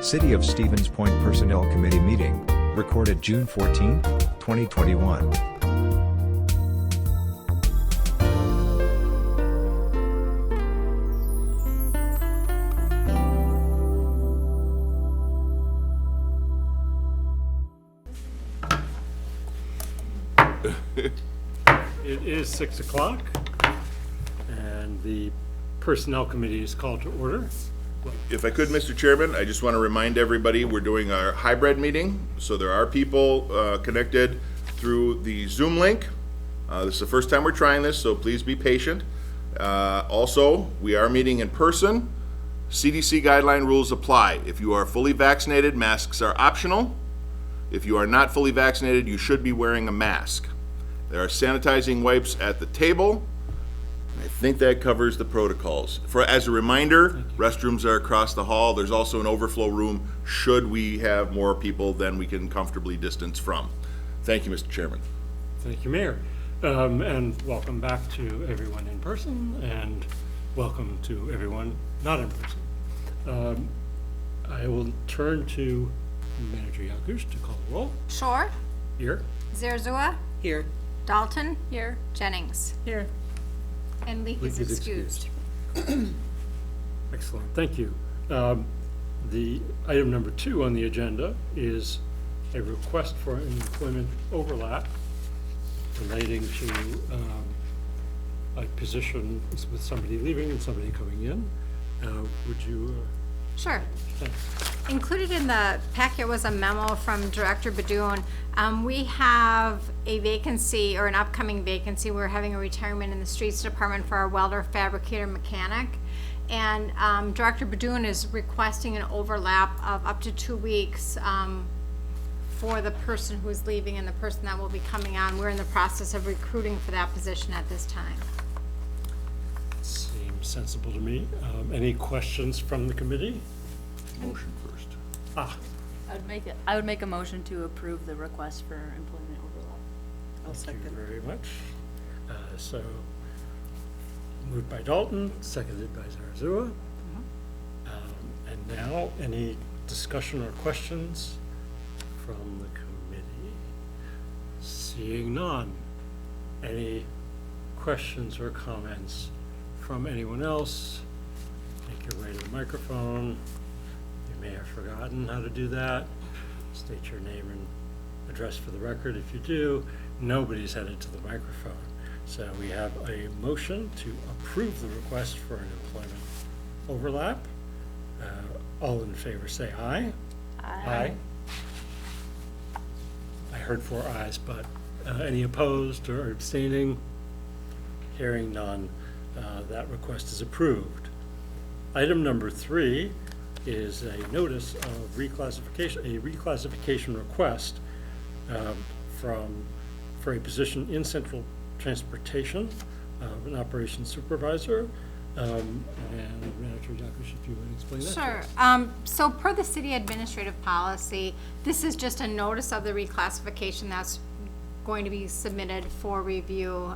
City of Stevens Point Personnel Committee meeting, recorded June 14, 2021. It is 6 o'clock, and the Personnel Committee is called to order. If I could, Mr. Chairman, I just want to remind everybody, we're doing our hybrid meeting, so there are people connected through the Zoom link. This is the first time we're trying this, so please be patient. Also, we are meeting in person. CDC guideline rules apply. If you are fully vaccinated, masks are optional. If you are not fully vaccinated, you should be wearing a mask. There are sanitizing wipes at the table. I think that covers the protocols. As a reminder, restrooms are across the hall. There's also an overflow room should we have more people than we can comfortably distance from. Thank you, Mr. Chairman. Thank you, Mayor. And welcome back to everyone in person, and welcome to everyone not in person. I will turn to Manager Yakush to call the roll. Shore, Here. Zerzua, Here. Dalton, here, Jennings, Here. and Leak is excused. Excellent, thank you. The item number 2 on the agenda is a request for an employment overlap relating to a position with somebody leaving and somebody coming in. Would you? Sure. Thanks. Included in the packet was a memo from Director Badoon. We have a vacancy, or an upcoming vacancy. We're having a retirement in the streets department for our welder, fabricator, mechanic. And Director Badoon is requesting an overlap of up to 2 weeks for the person who's leaving and the person that will be coming on. We're in the process of recruiting for that position at this time. Seems sensible to me. Any questions from the committee? Motion first. I would make a motion to approve the request for employment overlap. Thank you very much. So, moved by Dalton, seconded by Zarazua. And now, any discussion or questions from the committee? Seeing none. Any questions or comments from anyone else? Make your way to the microphone. You may have forgotten how to do that. State your name and address for the record. If you do, nobody's headed to the microphone. So we have a motion to approve the request for an employment overlap. All in favor say aye. Aye. I heard 4 ayes, but any opposed or abstaining? Hearing none, that request is approved. Item number 3 is a notice of reclassification request for a position in central transportation, an operations supervisor. And Manager Yakush, if you would explain that. Sure. So per the city administrative policy, this is just a notice of the reclassification that's going to be submitted for review.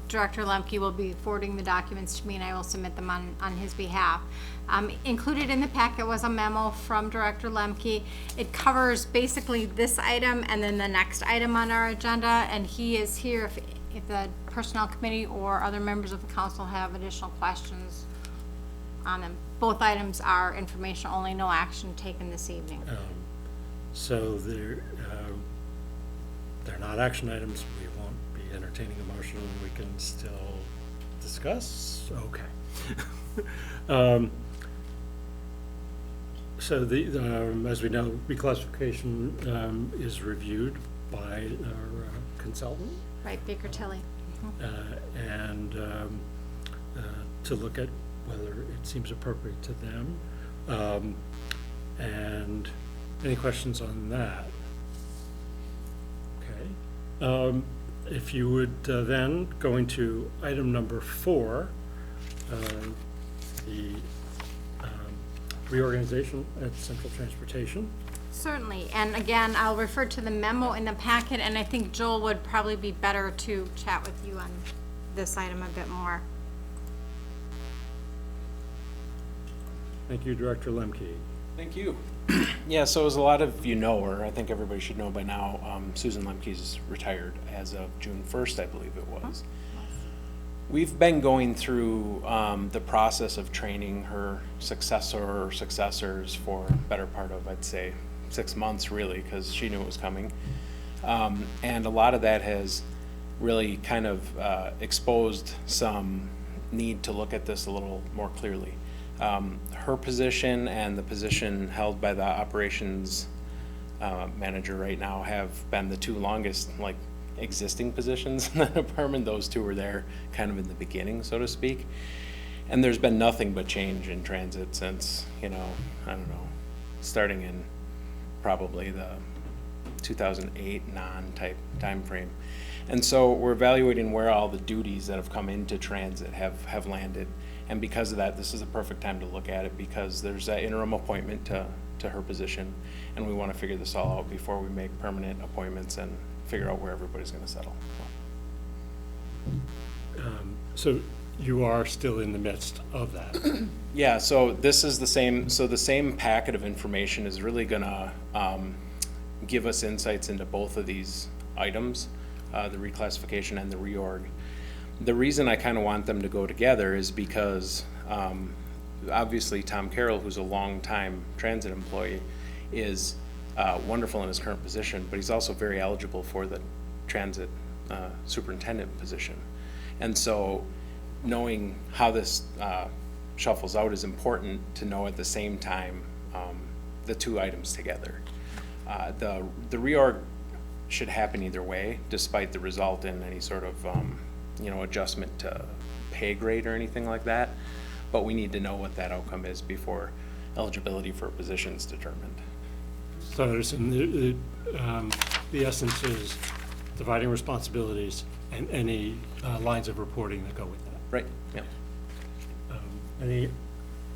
Director Lemke will be forwarding the documents to me, and I will submit them on his behalf. Included in the packet was a memo from Director Lemke. It covers basically this item and then the next item on our agenda, and he is here if the Personnel Committee or other members of the council have additional questions on them. Both items are information only, no action taken this evening. So they're not action items. We won't be entertaining a motion. We can still discuss. Okay. So as we know, reclassification is reviewed by our consultant. Right, Baker Tilly. And to look at whether it seems appropriate to them. And any questions on that? Okay. If you would then go into item number 4, the reorganization at Central Transportation. Certainly, and again, I'll refer to the memo in the packet, and I think Joel would probably be better to chat with you on this item a bit more. Thank you, Director Lemke. Thank you. Yeah, so as a lot of you know, or I think everybody should know by now, Susan Lemke's retired as of June 1st, I believe it was. We've been going through the process of training her successor or successors for a better part of, I'd say, 6 months really, because she knew it was coming. And a lot of that has really kind of exposed some need to look at this a little more clearly. Her position and the position held by the operations manager right now have been the two longest existing positions in the department. Those two were there kind of in the beginning, so to speak. And there's been nothing but change in transit since, I don't know, starting in probably the 2008 type time frame. And so we're evaluating where all the duties that have come into transit have landed. And because of that, this is a perfect time to look at it, because there's that interim appointment to her position, and we want to figure this all out before we make permanent appointments and figure out where everybody's going to settle. So you are still in the midst of that? Yeah, so this is the same packet of information is really going to give us insights into both of these items, the reclassification and the reorg. The reason I kind of want them to go together is because obviously Tom Carroll, who's a longtime transit employee, is wonderful in his current position, but he's also very eligible for the transit superintendent position. And so knowing how this shuffles out is important to know at the same time the two items together. The reorg should happen either way, despite the result in any sort of adjustment to pay grade or anything like that. But we need to know what that outcome is before eligibility for a position is determined. So the essence is dividing responsibilities and any lines of reporting that go with that. Right, yeah. Any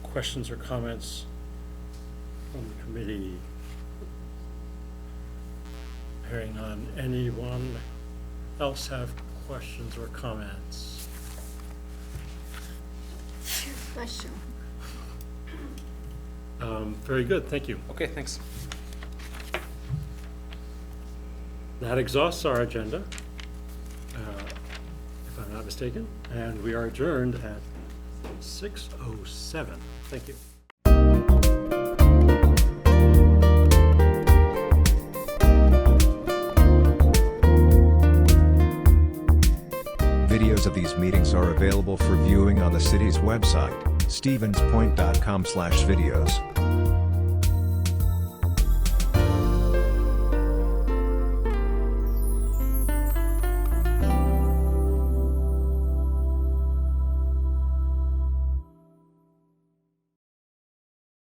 questions or comments from the committee? Hearing none. Anyone else have questions or comments? Bless you. Very good, thank you. Okay, thanks. That exhausts our agenda, if I'm not mistaken, and we are adjourned at 6:07. Thank you. Videos of these meetings are available for viewing on the city's website, stevenspoint.com/videos.